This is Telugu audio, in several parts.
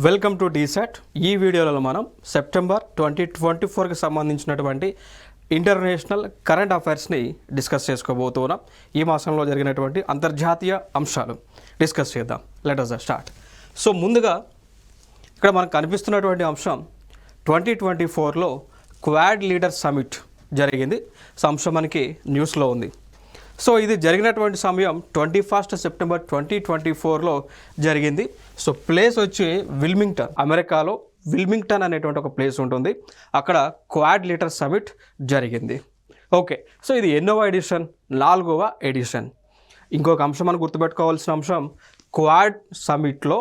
Welcome to డీసాట్. ఈ వీడియోలో మనం సెప్టెంబర్ 2024కి సంబంధించినటువంటి ఇంటర్నేషనల్ కరెంట్ అఫైర్స్ని డిస్కస్ చేసుకోబోతున్నాం. ఈ మాసంలో జరిగినటువంటి అంతర్జాతీయ అంశాలు డిస్కస్ చేద్దాం. Let us start. సో ముందుగా ఇక్కడ మనకు కనిపిస్తున్నటువంటి అంశం 2024లో క్వాడ్ లీడర్ సమిట్ జరిగింది. సో అంశం మనకి న్యూస్లో ఉంది. సో ఇది జరిగినటువంటి సమయం 21 సెప్టెంబర్ 2024లో జరిగింది. సో ప్లేస్ వచ్చి విల్మింగ్టన్, అమెరికాలో విల్మింగ్టన్ అనేటువంటి ఒక ప్లేస్ ఉంటుంది. అక్కడ క్వాడ్ లీడర్ సమిట్ జరిగింది. ఓకే, సో ఇది ఎన్నోవ ఎడిషన్? 4వ ఎడిషన్. ఇంకొక అంశం మనం గుర్తుపెట్టుకోవాల్సిన అంశం, క్వాడ్ సమిట్లో,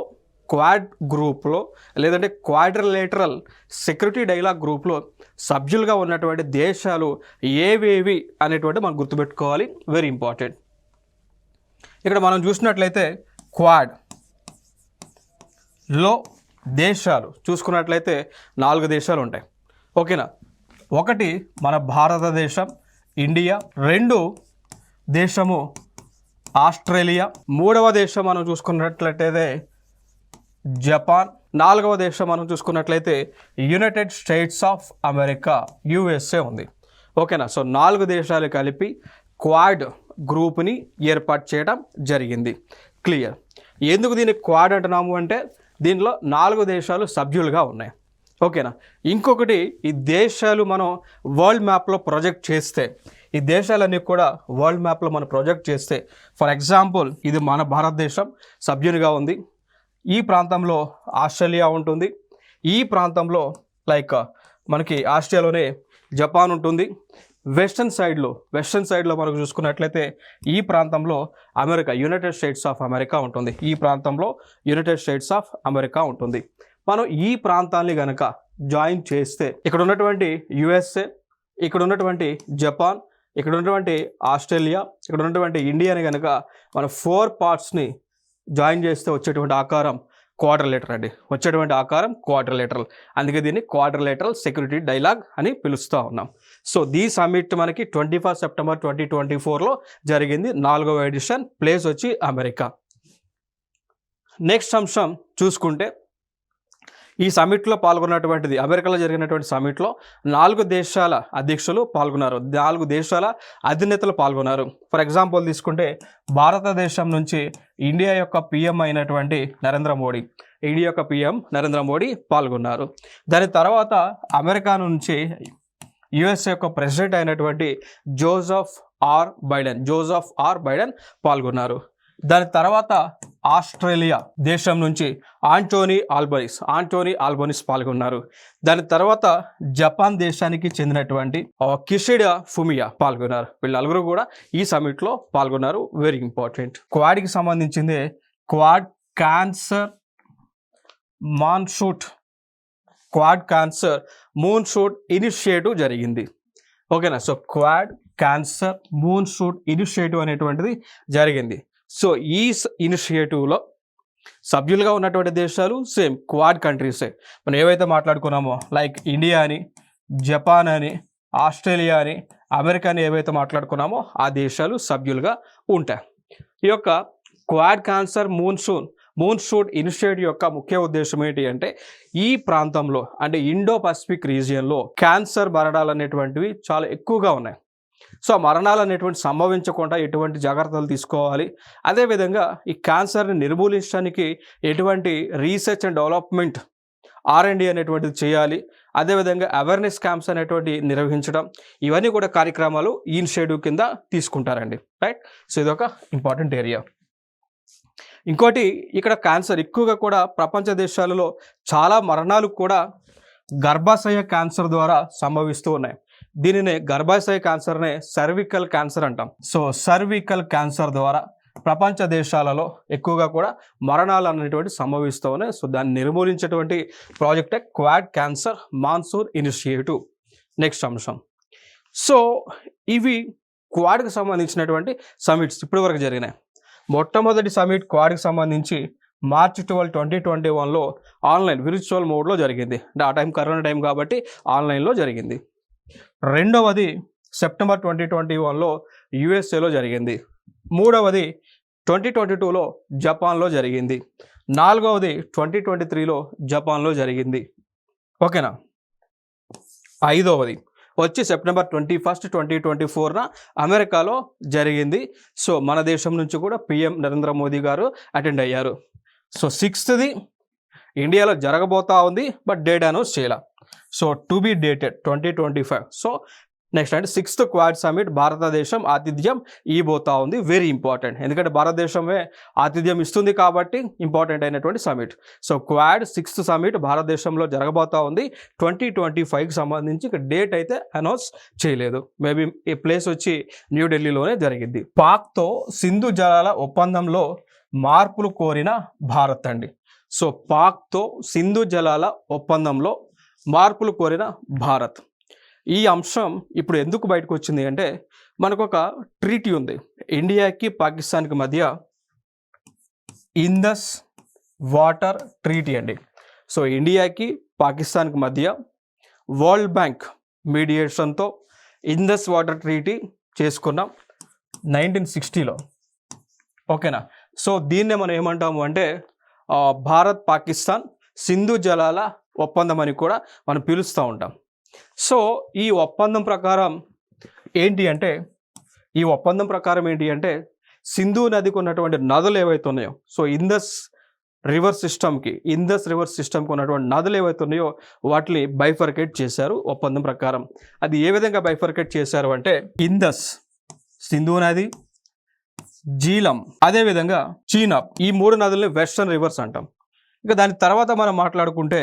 క్వాడ్ గ్రూప్లో లేదంటే క్వాడ్రిలేటరల్ సెక్యూరిటీ డైలాగ్ గ్రూప్లో సభ్యులుగా ఉన్నటువంటి దేశాలు ఏవేవి అనేటువంటి మనం గుర్తుపెట్టుకోవాలి. Very important. ఇక్కడ మనం చూసినట్లయితే క్వాడ్లో దేశాలు చూసుకున్నట్లయితే 4 దేశాలు ఉంటాయి. ఓకేనా? ఒకటి మన భారతదేశం, ఇండియా. 2 దేశము ఆస్ట్రేలియా. 3వ దేశం మనం చూసుకున్నట్లయితే జపాన్. 4వ దేశం మనం చూసుకున్నట్లయితే United states of America, USA ఉంది. ఓకేనా? సో 4 దేశాలు కలిపి క్వాడ్ గ్రూప్ని ఏర్పాటు చేయడం జరిగింది. క్లియర్. ఎందుకు దీన్ని క్వాడ్ అంటున్నాము అంటే దీనిలో 4 దేశాలు సభ్యులుగా ఉన్నాయి. ఓకేనా? ఇంకొకటి, ఈ దేశాలు మనం వరల్డ్ మ్యాప్లో ప్రొజెక్ట్ చేస్తే, ఈ దేశాలన్నీ కూడా వరల్డ్ మ్యాప్లో మనం ప్రొజెక్ట్ చేస్తే, ఫర్ ఎగ్జాంపుల్ ఇది మన భారతదేశం సభ్యునిగా ఉంది. ఈ ప్రాంతంలో ఆస్ట్రేలియా ఉంటుంది. ఈ ప్రాంతంలో లైక్ మనకి ఆస్ట్రేలియాలోనే జపాన్ ఉంటుంది. వెస్టర్న్ సైడ్లో మనకు చూసుకున్నట్లయితే ఈ ప్రాంతంలో America, United states of America ఉంటుంది. ఈ ప్రాంతంలో యునైటెడ్ స్టేట్స్ ఆఫ్ అమెరికా ఉంటుంది. మనం ఈ ప్రాంతాన్ని కనుక జాయిన్ చేస్తే ఇక్కడ ఉన్నటువంటి యుఎస్ఏ, ఇక్కడ ఉన్నటువంటి జపాన్, ఇక్కడ ఉన్నటువంటి ఆస్ట్రేలియా, ఇక్కడ ఉన్నటువంటి ఇండియాని కనుక మనం 4 పార్ట్స్ని జాయిన్ చేస్తే వచ్చేటువంటి ఆకారం క్వాడ్రిలేటరల్ అండి. వచ్చేటువంటి ఆకారం క్వాడ్రిలేటరల్. అందుకే దీన్ని క్వాడ్రిలేటరల్ సెక్యూరిటీ డైలాగ్ అని పిలుస్తూ ఉన్నాం. సో దీ సమిట్ మనకి 21 సెప్టెంబర్ 2024లో జరిగింది. 4వ ఎడిషన్. ప్లేస్ వచ్చి అమెరికా. నెక్స్ట్ అంశం చూసుకుంటే, ఈ సమిట్లో పాల్గొన్నటువంటిది, అమెరికాలో జరిగినటువంటి సమిట్లో 4 దేశాల అధ్యక్షులు పాల్గొన్నారు. 4 దేశాల అధినేతలు పాల్గొన్నారు. ఫర్ ఎగ్జాంపుల్ తీసుకుంటే భారతదేశం నుంచి ఇండియా యొక్క పిఎం అయినటువంటి నరేంద్ర మోడీ పాల్గొన్నారు. దాని తర్వాత అమెరికా నుంచి యుఎస్ఏ యొక్క ప్రెసిడెంట్ అయినటువంటి జోసెఫ్ ఆర్ బైడెన్ పాల్గొన్నారు. దాని తర్వాత ఆస్ట్రేలియా దేశం నుంచి ఆంటోనీ ఆల్బనీస్ పాల్గొన్నారు. దాని తర్వాత జపాన్ దేశానికి చెందినటువంటి కిషిడా ఫుమియా పాల్గొన్నారు. వీళ్ళు 4 కూడా ఈ సమిట్లో పాల్గొన్నారు. Very important. క్వాడ్కి సంబంధించింది Quad cancer moonshot initiative జరిగింది. ఓకేనా? So Quad cancer moonshot initiative అనేటువంటిది జరిగింది. సో ఈ ఇనిషియేటివ్లో సభ్యులుగా ఉన్నటువంటి దేశాలు సేమ్ క్వాడ్ కంట్రీసే. మనం ఏవైతే మాట్లాడుకున్నామో లైక్ ఇండియా అని, జపాన్ అని, ఆస్ట్రేలియా అని, అమెరికా అని ఏవైతే మాట్లాడుకున్నామో ఆ దేశాలు సభ్యులుగా ఉంటాయి. ఈ యొక్క quad cancer moonshot initiative యొక్క ముఖ్య ఉద్దేశం ఏంటి అంటే, ఈ ప్రాంతంలో అంటే ఇండో పసిఫిక్ రీజియన్లో క్యాన్సర్ మరణాలు అనేటువంటివి చాలా ఎక్కువగా ఉన్నాయి. సో మరణాలు అనేటువంటి సంభవించకుండా ఎటువంటి జాగ్రత్తలు తీసుకోవాలి, అదేవిధంగా ఈ క్యాన్సర్ని నిర్మూలించడానికి ఎటువంటి రీసెర్చ్ అండ్ డెవలప్మెంట్ R&D అనేటువంటిది చేయాలి, అదేవిధంగా అవేర్నెస్ క్యాంప్స్ అనేటువంటి నిర్వహించడం, ఇవన్నీ కూడా కార్యక్రమాలు ఈ ఇనిషియేటివ్ కింద తీసుకుంటారండి. రైట్? సో ఇదొక ఇంపార్టెంట్ ఏరియా. ఇంకోటి, ఇక్కడ క్యాన్సర్ ఎక్కువగా కూడా ప్రపంచ దేశాలలో చాలా మరణాలు కూడా గర్భాశయ క్యాన్సర్ ద్వారా సంభవిస్తూ ఉన్నాయి. దీనినే గర్భాశయ క్యాన్సర్నే సర్వికల్ క్యాన్సర్ అంటాం. సో సర్వికల్ క్యాన్సర్ ద్వారా ప్రపంచ దేశాలలో ఎక్కువగా కూడా మరణాలు అనేటువంటి సంభవిస్తూ ఉన్నాయి. సో దాన్ని నిర్మూలించేటువంటి ప్రాజెక్టే Quad cancer monsoon initiative. Next అంశం. సో ఇవి క్వాడ్కి సంబంధించినటువంటి సమిట్స్ ఇప్పటి వరకు జరిగినాయి. మొట్టమొదటి సమిట్ క్వాడ్కి సంబంధించి మార్చి 12, 2021లో ఆన్లైన్ విర్చువల్ మోడ్లో జరిగింది. అంటే ఆ టైం కరోనా టైం కాబట్టి ఆన్లైన్లో జరిగింది. రెండవది సెప్టెంబర్ 2021లో యుఎస్ఏలో జరిగింది. మూడవది 2022లో జపాన్లో జరిగింది. నాలుగవది 2023లో జపాన్లో జరిగింది. ఓకేనా. ఐదవది వచ్చి సెప్టెంబర్ 21, 2024న అమెరికాలో జరిగింది. సో మన దేశం నుంచి కూడా పిఎం నరేంద్ర మోదీ గారు అటెండ్ అయ్యారు. సో సిక్స్త్ది ఇండియాలో జరగబోతా ఉంది, బట్ డేట్ అనౌన్స్ చేయాల. So to be dated 2025. So next అంటే 6th క్వాడ్ సమిట్ భారతదేశం ఆతిథ్యం ఇవ్వబోతా ఉంది. వెరీ ఇంపార్టెంట్, ఎందుకంటే భారతదేశమే ఆతిథ్యం ఇస్తుంది కాబట్టి ఇంపార్టెంట్ అయినటువంటి summit. So quad 6th summit భారతదేశంలో జరగబోతా ఉంది. 2025కి సంబంధించి ఇక డేట్ అయితే అనౌన్స్ చేయలేదు. మేబీ ఈ ప్లేస్ వచ్చి న్యూఢిల్లీలోనే జరిగింది. పాక్తో సింధు జలాల ఒప్పందంలో మార్పులు కోరిన భారత్ అండి. సో పాక్తో సింధు జలాల ఒప్పందంలో మార్పులు కోరిన భారత్. ఈ అంశం ఇప్పుడు ఎందుకు బయటకు వచ్చింది అంటే, మనకు ఒక ట్రీటీ ఉంది ఇండియాకి పాకిస్తాన్కి మధ్య, ఇండస్ వాటర్ ట్రీటీ అండి. సో ఇండియాకి పాకిస్తాన్కి మధ్య వరల్డ్ బ్యాంక్ మీడియేషన్తో ఇండస్ వాటర్ ట్రీటీ చేసుకున్నాం 1960లో. ఓకేనా. సో దీన్నే మనం ఏమంటాము అంటే భారత్ పాకిస్తాన్ సింధు జలాల ఒప్పందం అని కూడా మనం పిలుస్తూ ఉంటాం. సో ఈ ఒప్పందం ప్రకారం ఏంటి అంటే, సింధు నదికి ఉన్నటువంటి నదులు ఏవైతే ఉన్నాయో, సో ఇండస్ రివర్ సిస్టమ్కి ఉన్నటువంటి నదులు ఏవైతే ఉన్నాయో వాటిని బైఫర్కేట్ చేశారు ఒప్పందం ప్రకారం. అది ఏ విధంగా బైఫర్కేట్ చేశారు అంటే, ఇండస్ సింధు నది, జీలం, అదేవిధంగా చీనాబ్, ఈ 3 నదుల్ని వెస్టర్న్ రివర్స్ అంటాం. ఇక దాని తర్వాత మనం మాట్లాడుకుంటే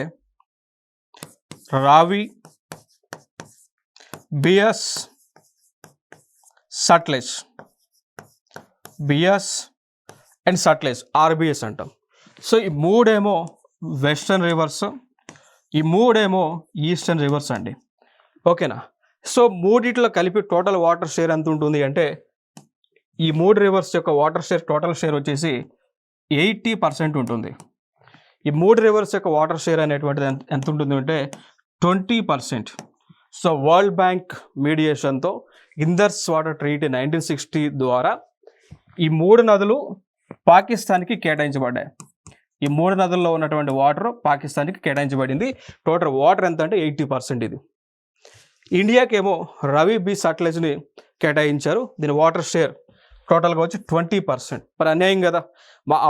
రావి, బియాస్, సట్లెజ్, ఆర్బిఎస్ అంటాం. సో ఈ 3 ఏమో వెస్టర్న్ రివర్స్, ఈ 3 ఏమో ఈస్టర్న్ రివర్స్ అండి. ఓకేనా. సో మూడిట్లో కలిపి టోటల్ వాటర్ షేర్ ఎంత ఉంటుంది అంటే, ఈ 3 రివర్స్ యొక్క వాటర్ షేర్ టోటల్ షేర్ వచ్చేసి 80% ఉంటుంది. ఈ 3 రివర్స్ యొక్క వాటర్ షేర్ అనేటువంటిది ఎంత ఉంటుంది అంటే 20%. సో వరల్డ్ బ్యాంక్ మీడియేషన్తో ఇండస్ వాటర్ ట్రీటీ 1960 ద్వారా ఈ 3 నదులు పాకిస్తాన్కి కేటాయించబడ్డాయి. ఈ 3 నదుల్లో ఉన్నటువంటి వాటర్ పాకిస్తాన్కి కేటాయించబడింది. టోటల్ వాటర్ ఎంత అంటే 80%. ఇది ఇండియాకేమో రవి బి సట్లెజ్ని కేటాయించారు. దీని వాటర్ షేర్ టోటల్గా వచ్చి 20%. మరి అన్యాయం కదా,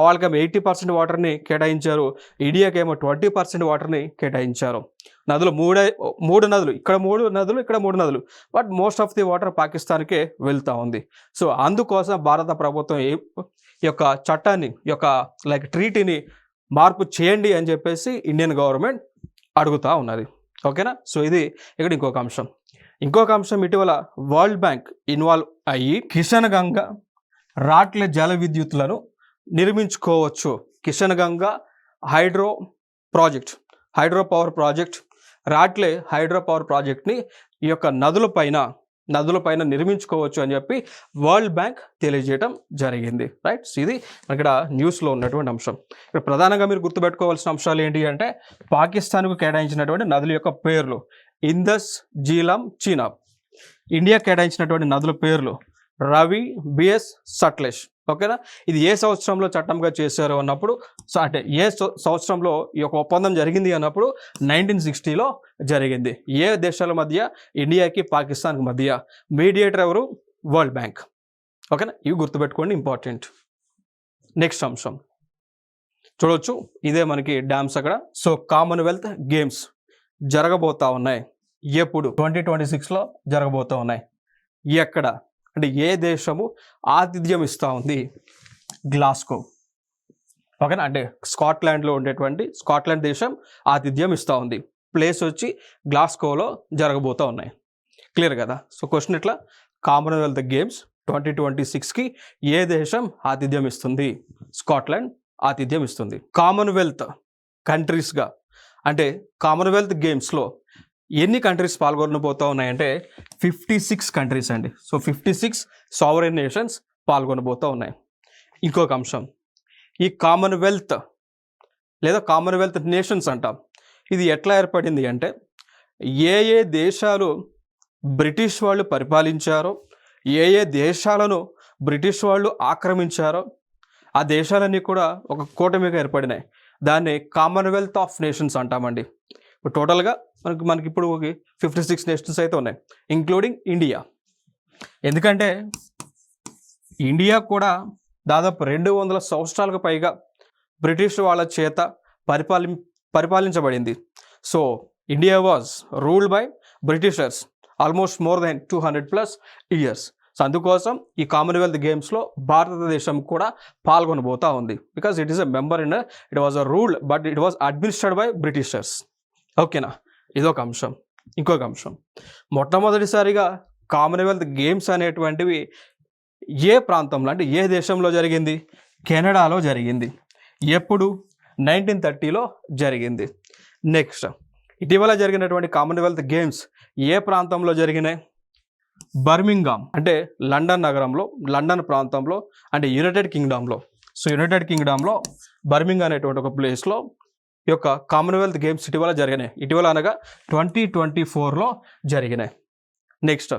వాళ్ళకేమో 80% వాటర్ని కేటాయించారు, ఇండియాకేమో 20% వాటర్ని కేటాయించారు. నదులు 3 నదులు, ఇక్కడ 3 నదులు, ఇక్కడ 3 నదులు, but most of the water పాకిస్తాన్కే వెళ్తూ ఉంది. సో అందుకోసం భారత ప్రభుత్వం ఈ యొక్క చట్టాన్ని, ట్రీటీని మార్పు చేయండి అని చెప్పేసి ఇండియన్ గవర్నమెంట్ అడుగుతూ ఉన్నది. ఓకేనా. సో ఇది ఇక్కడ ఇంకొక అంశం ఇటీవల వరల్డ్ బ్యాంక్ ఇన్వాల్వ్ అయ్యి కిషన్ గంగా రాట్లే జల విద్యుత్లను నిర్మించుకోవచ్చు. Kishan Ganga hydro power project, Ratle hydro power ప్రాజెక్ట్ని ఈ యొక్క నదులపైన నిర్మించుకోవచ్చు అని చెప్పి వరల్డ్ బ్యాంక్ తెలియజేయడం జరిగింది. రైట్. ఇది ఇక్కడ న్యూస్లో ఉన్నటువంటి అంశం. ఇక్కడ ప్రధానంగా మీరు గుర్తుపెట్టుకోవాల్సిన అంశాలు ఏంటి అంటే, పాకిస్తాన్కు కేటాయించినటువంటి నదుల యొక్క పేర్లు ఇండస్, జీలం, చీనాబ్. ఇండియా కేటాయించినటువంటి నదుల పేర్లు రవి, బిఎస్, సట్లెజ్. ఓకేనా. ఇది ఏ సంవత్సరంలో చట్టంగా చేశారు అన్నప్పుడు, అంటే ఏ సంవత్సరంలో ఈ యొక్క ఒప్పందం జరిగింది అన్నప్పుడు 1960లో జరిగింది. ఏ దేశాల మధ్య? ఇండియాకి పాకిస్తాన్కి మధ్య. మీడియేటర్ ఎవరు? World bank. ఓకేనా. ఇవి గుర్తుపెట్టుకోండి, ఇంపార్టెంట్. నెక్స్ట్ అంశం చూడవచ్చు, ఇదే మనకి డ్యామ్స్ అక్కడ. సో కామన్వెల్త్ గేమ్స్ జరగబోతా ఉన్నాయి. ఎప్పుడు? 2026లో జరగబోతూ ఉన్నాయి. ఎక్కడ అంటే ఏ దేశము ఆతిథ్యం ఇస్తూ ఉంది? గ్లాస్గో. ఓకేనా. అంటే స్కాట్లాండ్లో ఉండేటువంటి స్కాట్లాండ్ దేశం ఆతిథ్యం ఇస్తూ ఉంది. ప్లేస్ వచ్చి గ్లాస్గోలో జరగబోతూ ఉన్నాయి. క్లియర్ కదా. సో క్వశ్చన్ ఇట్లా, కామన్వెల్త్ గేమ్స్ 2026కి ఏ దేశం ఆతిథ్యం ఇస్తుంది? స్కాట్లాండ్ ఆతిథ్యం ఇస్తుంది. కామన్వెల్త్ కంట్రీస్గా, అంటే కామన్వెల్త్ గేమ్స్లో ఎన్ని కంట్రీస్ పాల్గొనబోతూ ఉన్నాయంటే 56 కంట్రీస్ అండి. సో 56 సావరెన్ నేషన్స్ పాల్గొనబోతూ ఉన్నాయి. ఇంకొక అంశం, ఈ కామన్వెల్త్ లేదా కామన్వెల్త్ నేషన్స్ అంటాం, ఇది ఎట్లా ఏర్పడింది అంటే, ఏ దేశాలు బ్రిటిష్ వాళ్ళు పరిపాలించారో, ఏ దేశాలను బ్రిటిష్ వాళ్ళు ఆక్రమించారో ఆ దేశాలన్నీ కూడా ఒక కూటమిగా ఏర్పడినాయి. దాన్ని కామన్వెల్త్ ఆఫ్ నేషన్స్ అంటామండి. ఇప్పుడు టోటల్గా మనకి ఇప్పుడు 56 నేషన్స్ అయితే ఉన్నాయి, ఇంక్లూడింగ్ ఇండియా. ఎందుకంటే ఇండియా కూడా దాదాపు 200 సంవత్సరాలకు పైగా బ్రిటిష్ వాళ్ళ చేత పరిపాలించబడింది. So India was ruled by Britishers almost more than 200+ years. So అందుకోసం ఈ కామన్వెల్త్ గేమ్స్లో భారతదేశం కూడా పాల్గొనబోతా ఉంది. Because it is a member in it was a ruled but it was administered by Britishers. ఓకేనా, ఇదొక అంశం. ఇంకొక అంశం, మొట్టమొదటిసారిగా కామన్వెల్త్ గేమ్స్ అనేటువంటివి ఏ ప్రాంతంలో అంటే ఏ దేశంలో జరిగింది? కెనడాలో జరిగింది. ఎప్పుడు? 1930లో జరిగింది. నెక్స్ట్, ఇటీవల జరిగినటువంటి కామన్వెల్త్ గేమ్స్ ఏ ప్రాంతంలో జరిగినాయి? బర్మింగ్హామ్ అంటే లండన్ నగరంలో, లండన్ ప్రాంతంలో అంటే యునైటెడ్ కింగ్డమ్లో. సో యునైటెడ్ కింగ్డమ్లో బర్మింగ్హామ్ అనేటువంటి ఒక ప్లేస్లో ఈ యొక్క కామన్వెల్త్ గేమ్స్ ఇటీవల జరిగినాయి. ఇటీవల అనగా 2024లో జరిగినాయి. నెక్స్ట్,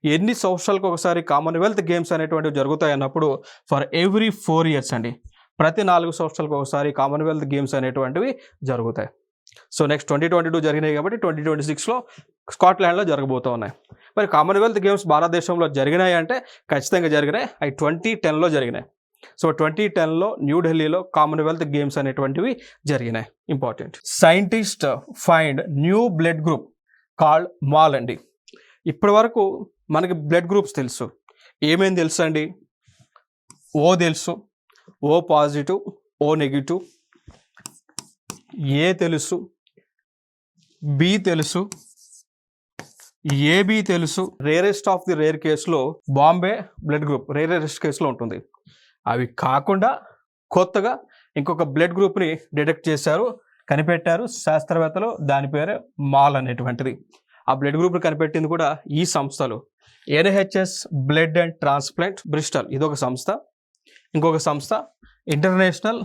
ఎన్ని సంవత్సరాలకు ఒకసారి కామన్వెల్త్ గేమ్స్ అనేటువంటివి జరుగుతాయి అన్నప్పుడు ఫర్ ఎవ్రీ 4 years అండి. ప్రతి 4 సంవత్సరాలకు ఒకసారి కామన్వెల్త్ గేమ్స్ అనేటువంటివి జరుగుతాయి. సో నెక్స్ట్ 2022 జరిగినాయి కాబట్టి 2026లో స్కాట్లాండ్లో జరగబోతూ ఉన్నాయి. మరి కామన్వెల్త్ గేమ్స్ భారతదేశంలో జరిగినాయి అంటే ఖచ్చితంగా జరిగినాయి. అవి 2010లో జరిగినాయి. సో 2010లో న్యూఢిల్లీలో కామన్వెల్త్ గేమ్స్ అనేటువంటివి జరిగినాయి. Important, scientist find new blood group called mall అండి. ఇప్పటి వరకు మనకి బ్లడ్ గ్రూప్స్ తెలుసు. ఏమేమి తెలుసు అండి? ఓ తెలుసు, ఓ పాజిటివ్, ఓ నెగిటివ్. ఏ తెలుసు, బి తెలుసు, ఏబి తెలుసు. రేరెస్ట్ ఆఫ్ ది రేర్ కేసులో బాంబే బ్లడ్ గ్రూప్ రేరెస్ట్ కేసులో ఉంటుంది. అవి కాకుండా కొత్తగా ఇంకొక బ్లడ్ గ్రూప్ని డిటెక్ట్ చేశారు, కనిపెట్టారు శాస్త్రవేత్తలు. దాని పేరే మాల్ అనేటువంటిది. ఆ బ్లడ్ గ్రూప్ని కనిపెట్టింది కూడా ఈ సంస్థలు. NHS blood and transplant Bristol ఇదొక సంస్థ. ఇంకొక సంస్థ international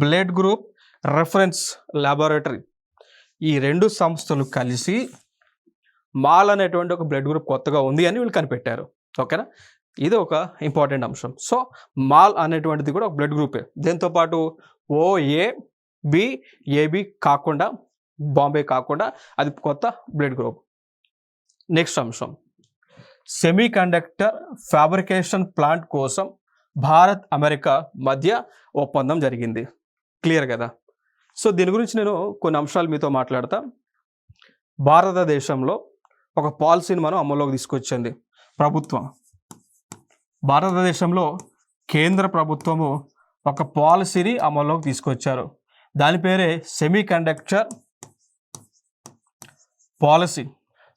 blood group reference laboratory. ఈ 2 సంస్థలు కలిసి మాల్ అనేటువంటి ఒక బ్లడ్ గ్రూప్ కొత్తగా ఉంది అని వీళ్ళు కనిపెట్టారు. ఓకేనా, ఇది ఒక ఇంపార్టెంట్ అంశం. సో మాల్ అనేటువంటిది కూడా ఒక బ్లడ్ గ్రూపే. దీంతోపాటు OA B AB కాకుండా, బాంబే కాకుండా అది కొత్త బ్లడ్ గ్రూప్. నెక్స్ట్ అంశం, సెమీ కండక్టర్ ఫ్యాబ్రికేషన్ ప్లాంట్ కోసం భారత్ అమెరికా మధ్య ఒప్పందం జరిగింది. క్లియర్ కదా? సో దీని గురించి నేను కొన్ని అంశాలు మీతో మాట్లాడతా. భారతదేశంలో ఒక పాలసీని మనం అమల్లోకి తీసుకొచ్చింది ప్రభుత్వం. భారతదేశంలో కేంద్ర ప్రభుత్వము ఒక పాలసీని అమల్లోకి తీసుకొచ్చారు. దాని పేరే సెమీ కండక్టర్ పాలసీ.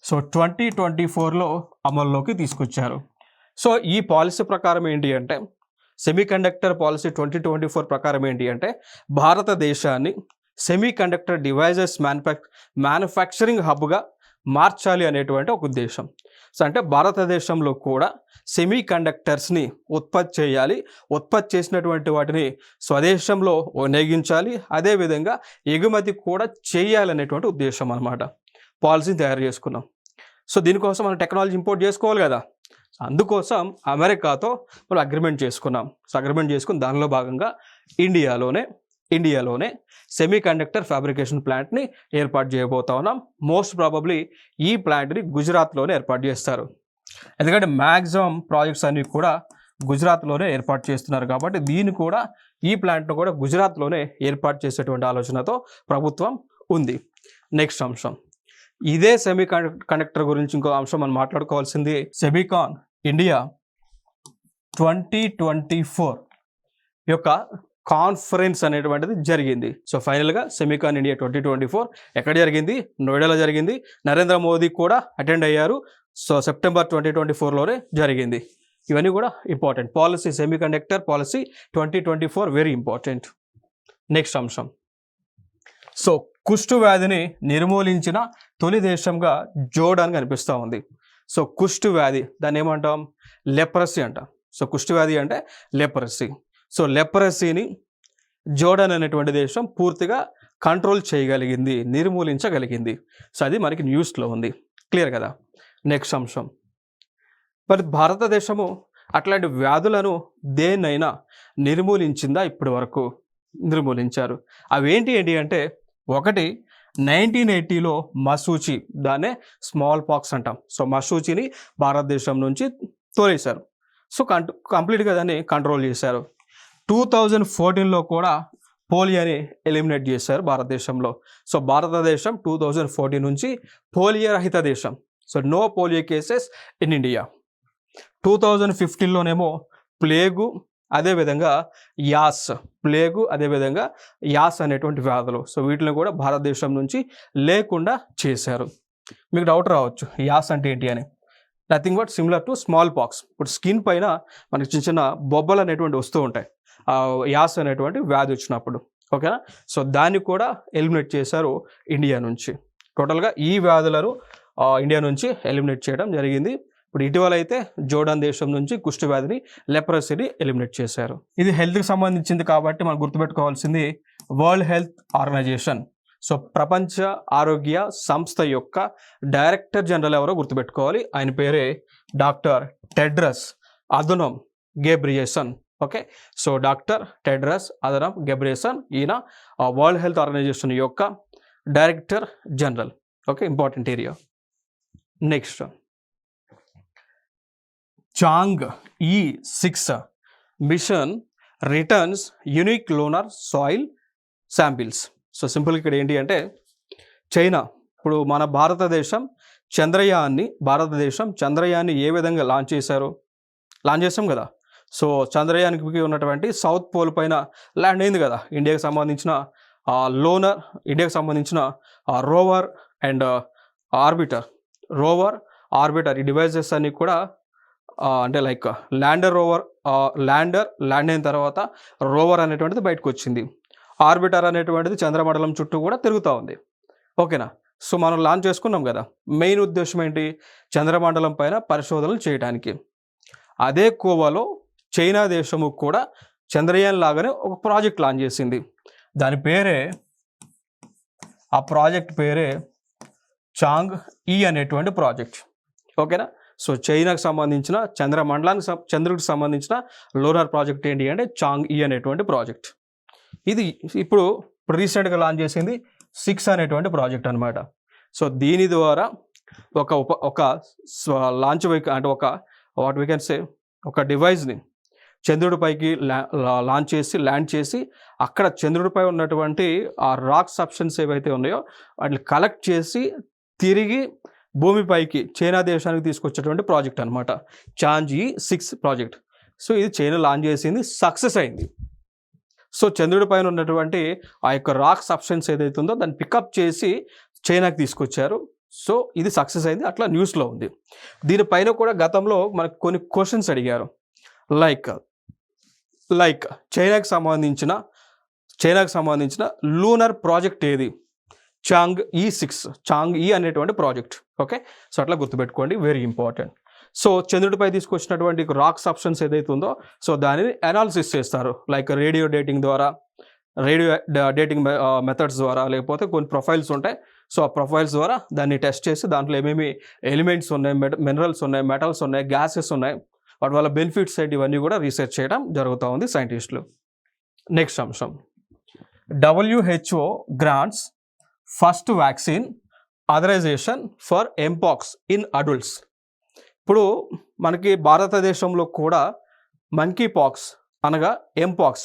సో 2024లో అమల్లోకి తీసుకొచ్చారు. సో ఈ పాలసీ ప్రకారం ఏంటి అంటే, సెమీ కండక్టర్ పాలసీ 2024 ప్రకారం ఏంటి అంటే, భారతదేశాన్ని సెమీ కండక్టర్ డివైజెస్ మ్యానుఫ్యాక్చరింగ్ హబ్గా మార్చాలి అనేటువంటి ఒక ఉద్దేశం. సో అంటే భారతదేశంలో కూడా సెమీ కండక్టర్స్ని ఉత్పత్తి చేయాలి, ఉత్పత్తి చేసినటువంటి వాటిని స్వదేశంలో వినియోగించాలి, అదేవిధంగా ఎగుమతి కూడా చేయాలనేటువంటి ఉద్దేశం అన్నమాట. పాలసీని తయారు చేసుకున్నాం. సో దీనికోసం మనం టెక్నాలజీ ఇంపోర్ట్ చేసుకోవాలి కదా. అందుకోసం అమెరికాతో మనం అగ్రిమెంట్ చేసుకున్నాం. సో అగ్రిమెంట్ చేసుకుని దానిలో భాగంగా ఇండియాలోనే సెమీ కండక్టర్ ఫ్యాబ్రికేషన్ ప్లాంట్ని ఏర్పాటు చేయబోతా ఉన్నాం. మోస్ట్ ప్రాబబ్లీ ఈ ప్లాంట్ని గుజరాత్లోనే ఏర్పాటు చేస్తారు. ఎందుకంటే మ్యాక్సిమం ప్రాజెక్ట్స్ అన్నీ కూడా గుజరాత్లోనే ఏర్పాటు చేస్తున్నారు కాబట్టి ఈ ప్లాంట్ను కూడా గుజరాత్లోనే ఏర్పాటు చేసేటువంటి ఆలోచనతో ప్రభుత్వం ఉంది. నెక్స్ట్ అంశం, ఇదే సెమీ కండక్టర్ గురించి ఇంకో అంశం మనం మాట్లాడుకోవాల్సింది. సెమీకాన్ ఇండియా 2024 యొక్క కాన్ఫరెన్స్ అనేటువంటిది జరిగింది. సో ఫైనల్గా సెమీకాన్ ఇండియా 2024 ఎక్కడ జరిగింది? నోయిడాలో జరిగింది. నరేంద్ర మోదీ కూడా అటెండ్ అయ్యారు. సో సెప్టెంబర్ 2024లోనే జరిగింది. ఇవన్నీ కూడా important. Policy semi conductor policy 2024 very important. Next అంశం, సో కుష్టు వ్యాధిని నిర్మూలించిన తొలి దేశంగా జోర్డాన్ కనిపిస్తూ ఉంది. సో కుష్టు వ్యాధి దాన్ని ఏమంటాం? లెప్రసీ అంటాం. సో కుష్టు వ్యాధి అంటే లెప్రసీ. సో లెప్రసీని జోర్డాన్ అనేటువంటి దేశం పూర్తిగా కంట్రోల్ చేయగలిగింది, నిర్మూలించగలిగింది. సో అది మనకి న్యూస్లో ఉంది. క్లియర్ కదా? నెక్స్ట్ అంశం, మరి భారతదేశము అట్లాంటి వ్యాధులను దేన్నైనా నిర్మూలించిందా? ఇప్పటి వరకు నిర్మూలించారు. అవి ఏంటి అంటే, ఒకటి 1980లో మశూచి, దాన్నే స్మాల్ పాక్స్ అంటాం. సో మశూచిని భారతదేశం నుంచి తోలేశారు. సో కంప్లీట్గా దాన్ని కంట్రోల్ చేశారు. 2014లో కూడా పోలియోని ఎలిమినేట్ చేశారు భారతదేశంలో. సో భారతదేశం 2014 నుంచి పోలియో రహిత దేశం. So no polio cases in India. 2015లోనేమో ప్లేగు, అదేవిధంగా యాస్ అనేటువంటి వ్యాధులు. సో వీటిని కూడా భారతదేశం నుంచి లేకుండా చేశారు. మీకు డౌట్ రావచ్చు, యాస్ అంటే ఏంటి అని. Nothing but similar to small pox. ఇప్పుడు స్కిన్ పైన మనకి చిన్న చిన్న బొబ్బలు అనేటువంటి వస్తూ ఉంటాయి యాస్ అనేటువంటి వ్యాధి వచ్చినప్పుడు, ఓకేనా. సో దాన్ని కూడా ఎలిమినేట్ చేశారు ఇండియా నుంచి. టోటల్గా ఈ వ్యాధులను ఇండియా నుంచి ఎలిమినేట్ చేయడం జరిగింది. ఇప్పుడు ఇటీవల అయితే జోర్డాన్ దేశం నుంచి కుష్టి వ్యాధిని, లెప్రసీని ఎలిమినేట్ చేశారు. ఇది హెల్త్కి సంబంధించింది కాబట్టి మనం గుర్తుపెట్టుకోవాల్సింది వరల్డ్ హెల్త్ ఆర్గనైజేషన్. సో ప్రపంచ ఆరోగ్య సంస్థ యొక్క డైరెక్టర్ జనరల్ ఎవరో గుర్తుపెట్టుకోవాలి. ఆయన పేరే doctor Tedros Adhanom Ghebreyesus. Okay, so doctor Tedros Adhanom Ghebreyesus, ఈయన వరల్డ్ హెల్త్ ఆర్గనైజేషన్ యొక్క director general. Okay, important area. Next, Chang'e-6 mission returns unique lunar soil samples. So simple ఇక్కడ ఏంటి అంటే, చైనా ఇప్పుడు మన భారతదేశం చంద్రయాన్ని ఏ విధంగా లాంచ్ చేసాం కదా. సో చంద్రయానికి ఉన్నటువంటి సౌత్ పోల్ పైన ల్యాండ్ అయింది కదా. ఇండియాకి సంబంధించిన లోనర్, ఇండియాకి సంబంధించిన రోవర్ అండ్ ఆర్బిటర్ ఈ డివైజెస్ అన్ని కూడా అంటే లైక్ ల్యాండ్ అయిన తర్వాత రోవర్ అనేటువంటిది బయటకు వచ్చింది. ఆర్బిటర్ అనేటువంటిది చంద్రమండలం చుట్టూ కూడా తిరుగుతూ ఉంది, ఓకేనా. సో మనం లాంచ్ చేసుకున్నాం కదా. మెయిన్ ఉద్దేశం ఏంటి? చంద్రమండలం పైన పరిశోధనలు చేయడానికి. అదే కోవాలో చైనా దేశము కూడా చంద్రయాన్ లాగానే ఒక ప్రాజెక్ట్ లాంచ్ చేసింది. ఆ ప్రాజెక్ట్ పేరే చాంగ్ఈ అనేటువంటి ప్రాజెక్ట్, ఓకేనా. సో చైనాకు సంబంధించిన చంద్రుడికి సంబంధించిన లోనర్ ప్రాజెక్ట్ ఏంటి అంటే చాంగ్ఈ అనేటువంటి ప్రాజెక్ట్. ఇది ఇప్పుడు రీసెంట్గా లాంచ్ చేసింది 6 అనేటువంటి ప్రాజెక్ట్ అనమాట. సో దీని ద్వారా ఒక లాంచ్ అంటే వాట్ వీ కెన్ సే ఒక డివైస్ని చంద్రుడిపైకి ల్యాండ్ చేసి అక్కడ చంద్రుడిపై ఉన్నటువంటి ఆ రాక్ సబ్స్టెన్స్ ఏవైతే ఉన్నాయో వాటిని కలెక్ట్ చేసి తిరిగి భూమిపైకి చైనా దేశానికి తీసుకొచ్చేటువంటి ప్రాజెక్ట్ అనమాట Chang'e-6 ప్రాజెక్ట్. సో ఇది చైనా లాంచ్ చేసింది, సక్సెస్ అయింది. సో చంద్రుడి పైన ఉన్నటువంటి ఆ యొక్క రాక్ సబ్స్టెన్స్ ఏదైతే ఉందో దాన్ని పికప్ చేసి చైనాకి తీసుకొచ్చారు. సో ఇది సక్సెస్ అయింది, అట్లా న్యూస్లో ఉంది. దీనిపైన కూడా గతంలో మనకు కొన్ని క్వశ్చన్స్ అడిగారు. లైక్ చైనాకి సంబంధించిన లూనర్ ప్రాజెక్ట్ ఏది? చాంగ్ఈ అనేటువంటి ప్రాజెక్ట్. ఓకే, సో అట్లా గుర్తుపెట్టుకోండి, వెరీ ఇంపార్టెంట్. సో చంద్రుడిపై తీసుకొచ్చినటువంటి రాక్ సబ్స్టెన్స్ ఏదైతే ఉందో సో దానిని అనాలిసిస్ చేస్తారు, లైక్ రేడియో డేటింగ్ మెథడ్స్ ద్వారా, లేకపోతే కొన్ని ప్రొఫైల్స్ ఉంటాయి. సో ఆ ప్రొఫైల్స్ ద్వారా దాన్ని టెస్ట్ చేసి దాంట్లో ఏమేమి ఎలిమెంట్స్ ఉన్నాయి, మినరల్స్ ఉన్నాయి, మెటల్స్ ఉన్నాయి, గ్యాసెస్ ఉన్నాయి, వాటి వల్ల బెనిఫిట్స్ ఏంటి, ఇవన్నీ కూడా రీసెర్చ్ చేయడం జరుగుతూ ఉంది సైంటిస్టులు. నెక్స్ట్ అంశం, WHO grants first vaccine authorization for mpox in adults. ఇప్పుడు మనకి భారతదేశంలో కూడా మంకీ పాక్స్ అనగా ఎంపాక్స్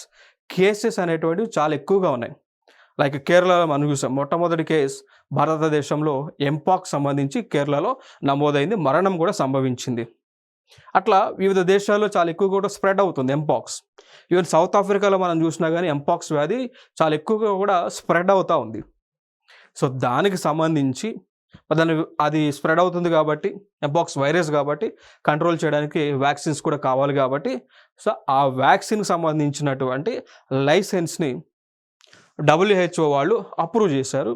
కేసెస్ అనేటువంటివి చాలా ఎక్కువగా ఉన్నాయి. లైక్ కేరళలో మనం చూసాం, మొట్టమొదటి కేసు భారతదేశంలో ఎంపాక్స్ సంబంధించి కేరళలో నమోదైంది, మరణం కూడా సంభవించింది. అట్లా వివిధ దేశాల్లో చాలా ఎక్కువ కూడా స్ప్రెడ్ అవుతుంది ఎంపాక్స్. ఈవెన్ సౌత్ ఆఫ్రికాలో మనం చూసినా కానీ ఎంపాక్స్ వ్యాధి చాలా ఎక్కువగా కూడా స్ప్రెడ్ అవుతూ ఉంది. సో దానికి సంబంధించి అది స్ప్రెడ్ అవుతుంది కాబట్టి, ఎంపాక్స్ వైరస్ కాబట్టి కంట్రోల్ చేయడానికి వ్యాక్సిన్స్ కూడా కావాలి కాబట్టి, సో ఆ వ్యాక్సిన్కి సంబంధించినటువంటి లైసెన్స్ని WHO వాళ్ళు అప్రూవ్ చేశారు.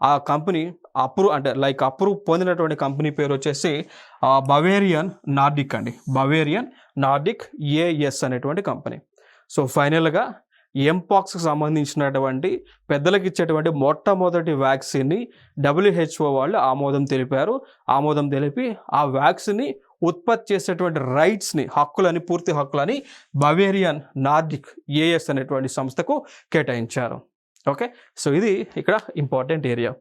ఆ కంపెనీ అప్రూవ్ పొందినటువంటి కంపెనీ పేరు వచ్చేసి బవేరియన్ నార్డిక్ AS అనేటువంటి కంపెనీ. సో ఫైనల్గా ఎంపాక్స్కి సంబంధించినటువంటి పెద్దలకు ఇచ్చేటువంటి మొట్టమొదటి వ్యాక్సిన్ని WHO వాళ్ళు ఆమోదం తెలిపి ఆ వ్యాక్సిన్ని ఉత్పత్తి చేసేటువంటి రైట్స్ని, హక్కులని, పూర్తి హక్కులని బవేరియన్ నార్డిక్ ఏఎస్ అనేటువంటి సంస్థకు కేటాయించారు. ఓకే, సో ఇది ఇక్కడ important area.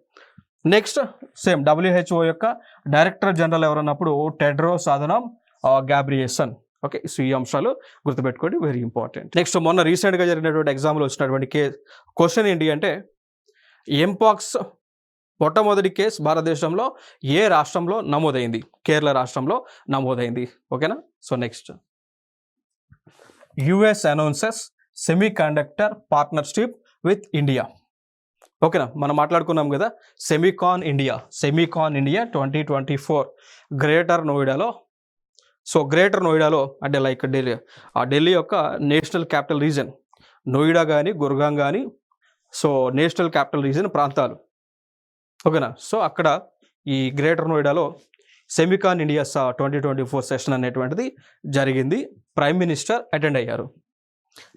Next same WHO యొక్క డైరెక్టర్ జనరల్ ఎవరన్నప్పుడు Tedros Adhanom Ghebreyesus. Okay, so ఈ అంశాలు గుర్తుపెట్టుకోండి, వెరీ ఇంపార్టెంట్. నెక్స్ట్ మొన్న రీసెంట్గా జరిగినటువంటి ఎగ్జామ్లో వచ్చినటువంటి క్వశ్చన్ ఏంటి అంటే ఎంపాక్స్ మొట్టమొదటి కేసు భారతదేశంలో ఏ రాష్ట్రంలో నమోదైంది? కేరళ రాష్ట్రంలో నమోదైంది. ఓకేనా. So next US announces semi conductor partnership with India. ఓకేనా, మనం మాట్లాడుకున్నాం కదా సెమీకాన్ ఇండియా 2024 గ్రేటర్ నోయిడాలో. సో గ్రేటర్ నోయిడాలో అంటే లైక్ ఢిల్లీ యొక్క నేషనల్ క్యాపిటల్ రీజన్ నోయిడా కానీ గుర్గాం కానీ, సో నేషనల్ క్యాపిటల్ రీజన్ ప్రాంతాలు. ఓకేనా, సో అక్కడ ఈ గ్రేటర్ నోయిడాలో సెమీకాన్ ఇండియా 2024 సెషన్ అనేటువంటిది జరిగింది. ప్రైమ్ మినిస్టర్ అటెండ్ అయ్యారు.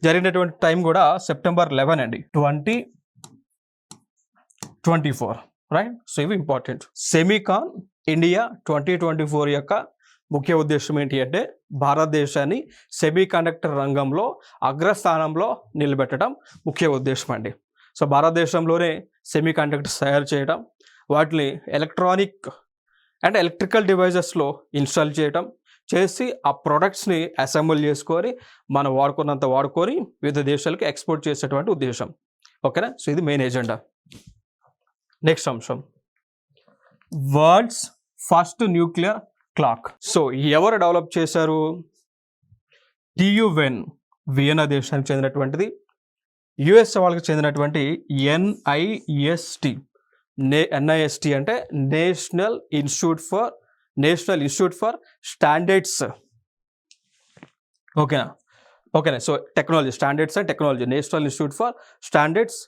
జరిగినటువంటి టైం కూడా సెప్టెంబర్ 11 అండి, 2024, రైట్. సో ఇవి ఇంపార్టెంట్. సెమీకాన్ ఇండియా 2024 యొక్క ముఖ్య ఉద్దేశం ఏంటి అంటే భారతదేశాన్ని సెమీ కండక్టర్ రంగంలో అగ్రస్థానంలో నిలబెట్టడం ముఖ్య ఉద్దేశం అండి. సో భారతదేశంలోనే సెమీ కండక్టర్స్ తయారు చేయడం, వాటిని ఎలక్ట్రానిక్ అండ్ ఎలక్ట్రికల్ డివైజెస్లో ఇన్స్టాల్ చేయడం చేసి ఆ ప్రొడక్ట్స్ని అసెంబుల్ చేసుకొని మనం వాడుకున్నంత వాడుకొని వివిధ దేశాలకు ఎక్స్పోర్ట్ చేసేటువంటి ఉద్దేశం. ఓకేనా, సో ఇది మెయిన్ ఎజెండా. నెక్స్ట్ అంశం world's first nuclear clock. So ఎవరు డెవలప్ చేశారు? TU వియన్నా దేశానికి చెందినటువంటిది, US వాళ్ళకి చెందినటువంటి NIST అంటే నేషనల్ ఇన్స్టిట్యూట్ ఫర్ స్టాండర్డ్స్. ఓకేనా, so technology, standards and technology, national institute for standards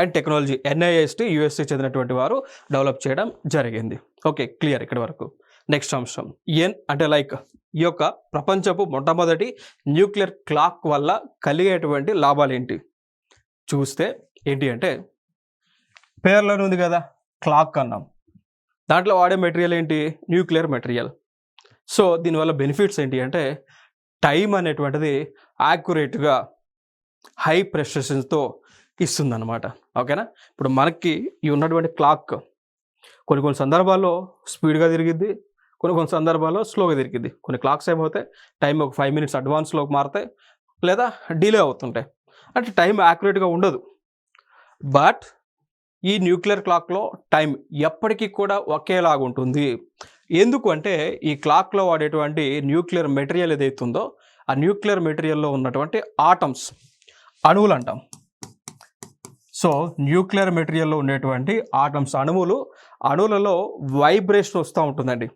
and technology NIST USA చెందినటువంటి వారు డెవలప్ చేయడం జరిగింది. ఓకే, క్లియర్ ఇక్కడ వరకు. నెక్స్ట్ అంశం అంటే లైక్ ఈ యొక్క ప్రపంచపు మొట్టమొదటి న్యూక్లియర్ క్లాక్ వల్ల కలిగేటువంటి లాభాలు ఏంటి చూస్తే ఏంటి అంటే పేర్లోనే ఉంది కదా క్లాక్ అన్నాం, దాంట్లో వాడే మెటీరియల్ ఏంటి? Nuclear material. సో దీనివల్ల బెనిఫిట్స్ ఏంటి అంటే టైం అనేటువంటిది యాక్యురేట్గా హై ప్రెసిషన్తో ఇస్తుందన్నమాట. ఓకేనా, ఇప్పుడు మనకి ఈ ఉన్నటువంటి క్లాక్ కొన్ని సందర్భాల్లో స్పీడ్గా తిరిగిద్ది, కొన్ని సందర్భాల్లో స్లోగా తిరిగిద్ది. కొన్ని క్లాక్స్ ఏమవుతాయి టైం ఒక 5 minutes అడ్వాన్స్లోకి మారుతాయి లేదా డిలే అవుతుంటాయి, అంటే టైం యాక్యురేట్గా ఉండదు. బట్ ఈ న్యూక్లియర్ క్లాక్లో టైం ఎప్పటికీ కూడా ఒకేలాగా ఉంటుంది. ఎందుకు అంటే ఈ క్లాక్లో వాడేటువంటి న్యూక్లియర్ మెటీరియల్ ఏదైతుందో ఆ న్యూక్లియర్ మెటీరియల్లో ఉన్నటువంటి ఆటమ్స్, అణువులు అంటాం. సో న్యూక్లియర్ మెటీరియల్లో ఉండేటువంటి ఆటమ్స్, అణువులలో వైబ్రేషన్ వస్తూ ఉంటుందండి.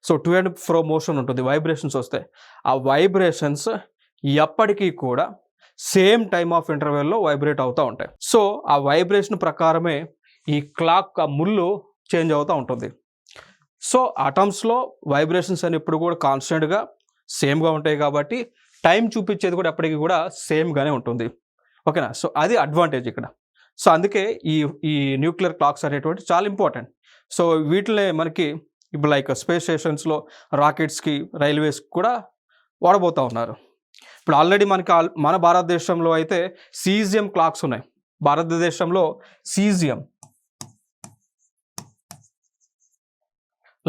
So to and fro motion ఉంటుంది, వైబ్రేషన్స్ వస్తాయి. ఆ వైబ్రేషన్స్ ఎప్పటికీ కూడా సేమ్ టైమ్ ఆఫ్ ఇంటర్వెల్లో వైబ్రేట్ అవుతూ ఉంటాయి. సో ఆ వైబ్రేషన్ ప్రకారమే ఈ క్లాక్ ముళ్ళు చేంజ్ అవుతూ ఉంటుంది. సో అటమ్స్లో వైబ్రేషన్స్ అని ఎప్పుడు కూడా కాన్స్టెంట్గా సేమ్గా ఉంటాయి కాబట్టి టైం చూపించేది కూడా ఎప్పటికీ కూడా సేమ్గానే ఉంటుంది. ఓకేనా, సో అది అడ్వాంటేజ్ ఇక్కడ. సో అందుకే ఈ న్యూక్లియర్ క్లాక్స్ అనేటువంటి చాలా ఇంపార్టెంట్. సో వీటినే మనకి ఇప్పుడు లైక్ స్పేస్ స్టేషన్స్లో, రాకెట్స్కి, రైల్వేస్కి కూడా వాడబోతూ ఉన్నారు. ఇప్పుడు ఆల్రెడీ మన భారతదేశంలో అయితే సీజియం క్లాక్స్ ఉన్నాయి. భారతదేశంలో సీజియం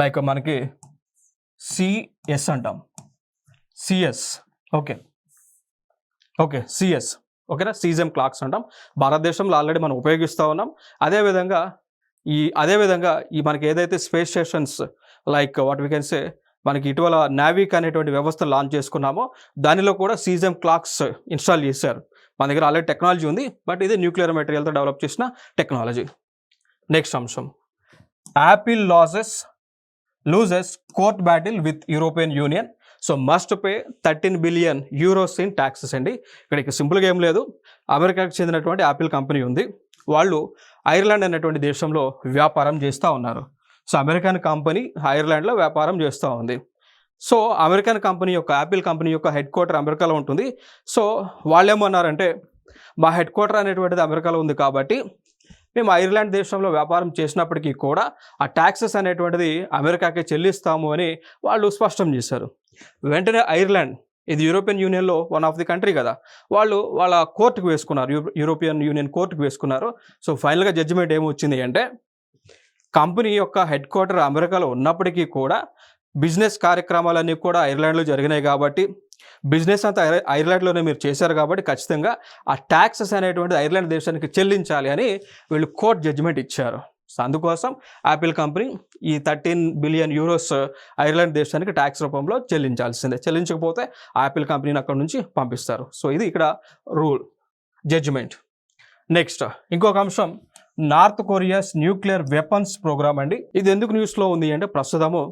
లైక్ మనకి CS అంటాం, CS. ఓకే CS, ఓకేనా, సీజియం క్లాక్స్ అంటాం. భారతదేశంలో ఆల్రెడీ మనం ఉపయోగిస్తూ ఉన్నాం. అదేవిధంగా ఈ మనకి ఏదైతే space stations like what we can say మనకి ఇటీవల నావిక్ అనేటువంటి వ్యవస్థను లాంచ్ చేసుకున్నామో దానిలో కూడా సీజియం క్లాక్స్ ఇన్స్టాల్ చేశారు. మన దగ్గర ఆల్రెడీ టెక్నాలజీ ఉంది, బట్ ఇది న్యూక్లియర్ మెటీరియల్తో డెవలప్ చేసిన టెక్నాలజీ. నెక్స్ట్ అంశం Apple loses court battle with European union. So must pay 13 billion euros in taxes అండి. ఇక్కడికి సింపుల్గా ఏం లేదు. అమెరికాకి చెందినటువంటి యాపిల్ కంపెనీ ఉంది. వాళ్ళు ఐర్లాండ్ అనేటువంటి దేశంలో వ్యాపారం చేస్తూ ఉన్నారు. సో అమెరికన్ కంపెనీ ఐర్లాండ్లో వ్యాపారం చేస్తూ ఉంది. సో అమెరికన్ కంపెనీ యొక్క యాపిల్ కంపెనీ యొక్క హెడ్ క్వార్టర్ అమెరికాలో ఉంటుంది. సో వాళ్ళు ఏమన్నారంటే మా హెడ్ క్వార్టర్ అనేటువంటిది అమెరికాలో ఉంది కాబట్టి మేము ఐర్లాండ్ దేశంలో వ్యాపారం చేసినప్పటికీ కూడా ఆ ట్యాక్సెస్ అనేటువంటిది అమెరికాకే చెల్లిస్తాము అని వాళ్ళు స్పష్టం చేశారు. వెంటనే ఐర్లాండ్, ఇది యూరోపియన్ యూనియన్లో వన్ ఆఫ్ ది కంట్రీ కదా, వాళ్ళు వాళ్ళ కోర్టుకు వేసుకున్నారు, యూరోపియన్ యూనియన్ కోర్టుకు వేసుకున్నారు. సో ఫైనల్గా జడ్జిమెంట్ ఏమొచ్చింది అంటే, కంపెనీ యొక్క హెడ్ క్వార్టర్ అమెరికాలో ఉన్నప్పటికీ కూడా బిజినెస్ కార్యక్రమాలన్నీ కూడా ఐర్లాండ్లో జరిగినాయి కాబట్టి, బిజినెస్ అంతా ఐర్లాండ్లోనే మీరు చేశారు కాబట్టి ఖచ్చితంగా ఆ ట్యాక్సెస్ అనేటువంటిది ఐర్లాండ్ దేశానికి చెల్లించాలి అని వీళ్ళు కోర్టు జడ్జిమెంట్ ఇచ్చారు. సో అందుకోసం యాపిల్ కంపెనీ ఈ 13 బిలియన్ యూరోస్ ఐర్లాండ్ దేశానికి ట్యాక్స్ రూపంలో చెల్లించాల్సిందే. చెల్లించకపోతే యాపిల్ కంపెనీని అక్కడ నుంచి పంపిస్తారు. సో ఇది ఇక్కడ రూల్, జడ్జిమెంట్. నెక్స్ట్ ఇంకొక అంశం, North Korea's nuclear weapons program అండి. ఇది ఎందుకు న్యూస్లో ఉంది అంటే, ప్రస్తుతము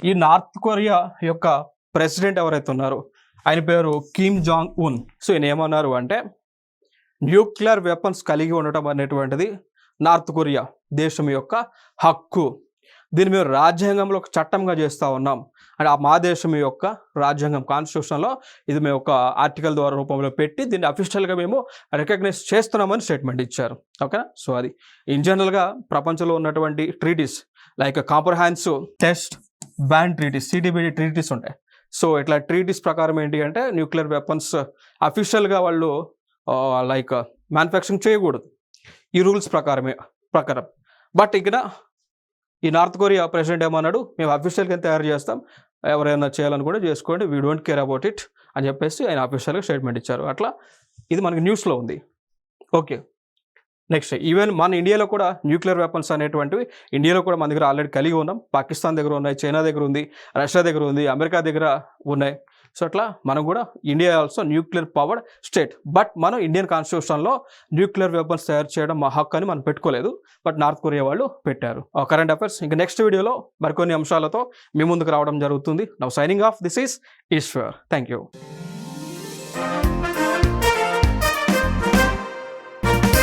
ఈ నార్త్ కొరియా యొక్క ప్రెసిడెంట్ ఎవరైతే ఉన్నారో ఆయన పేరు కిమ్ జాంగ్ ఉన్. సో ఈయన ఏమన్నారు అంటే, న్యూక్లియర్ వెపన్స్ కలిగి ఉండటం అనేటువంటిది నార్త్ కొరియా దేశం యొక్క హక్కు, దీన్ని మేము రాజ్యాంగంలో ఒక చట్టంగా చేస్తూ ఉన్నాం. అంటే మా దేశం యొక్క రాజ్యాంగం, కాన్స్టిట్యూషన్లో ఇది మేము ఒక ఆర్టికల్ ద్వారా రూపంలో పెట్టి దీన్ని అఫీషియల్గా మేము రికగ్నైజ్ చేస్తున్నామని స్టేట్మెంట్ ఇచ్చారు. ఓకేనా. సో అది ఇన్ జనరల్గా ప్రపంచంలో ఉన్నటువంటి treaties like comprehensive test ban treaties, CTBT treaties ఉంటాయి. సో ఇట్లా ట్రీటీస్ ప్రకారం ఏంటి అంటే, న్యూక్లియర్ వెపన్స్ అఫీషియల్గా వాళ్ళు లైక్ మ్యానుఫ్యాక్చరింగ్ చేయకూడదు ఈ రూల్స్ ప్రకారం. బట్ ఇక్కడ ఈ నార్త్ కొరియా ప్రెసిడెంట్ ఏమన్నాడు, మేము అఫీషియల్గా తయారు చేస్తాం, ఎవరైనా చేయాలని కూడా చేసుకోండి, we don't care about it అని చెప్పేసి ఆయన అఫీషియల్గా స్టేట్మెంట్ ఇచ్చారు. అట్లా ఇది మనకి న్యూస్లో ఉంది. ఓకే. నెక్స్ట్, ఈవెన్ మన ఇండియాలో కూడా న్యూక్లియర్ వెపన్స్ అనేటువంటివి ఇండియాలో కూడా మన దగ్గర ఆల్రెడీ కలిగి ఉన్నాం. పాకిస్తాన్ దగ్గర ఉన్నాయి, చైనా దగ్గర ఉంది, రష్యా దగ్గర ఉంది, అమెరికా దగ్గర ఉన్నాయి. సో అట్లా మనం కూడా India also nuclear powered state. But మనం ఇండియన్ కాన్స్టిట్యూషన్లో న్యూక్లియర్ వెపన్స్ తయారు చేయడం మా హక్కు అని మనం పెట్టుకోలేదు, బట్ నార్త్ కొరియా వాళ్ళు పెట్టారు. కరెంట్ అఫైర్స్ ఇంకా నెక్స్ట్ వీడియోలో మరికొన్ని అంశాలతో మీ ముందుకు రావడం జరుగుతుంది. Now signing off, this is Ishwar. Thank you.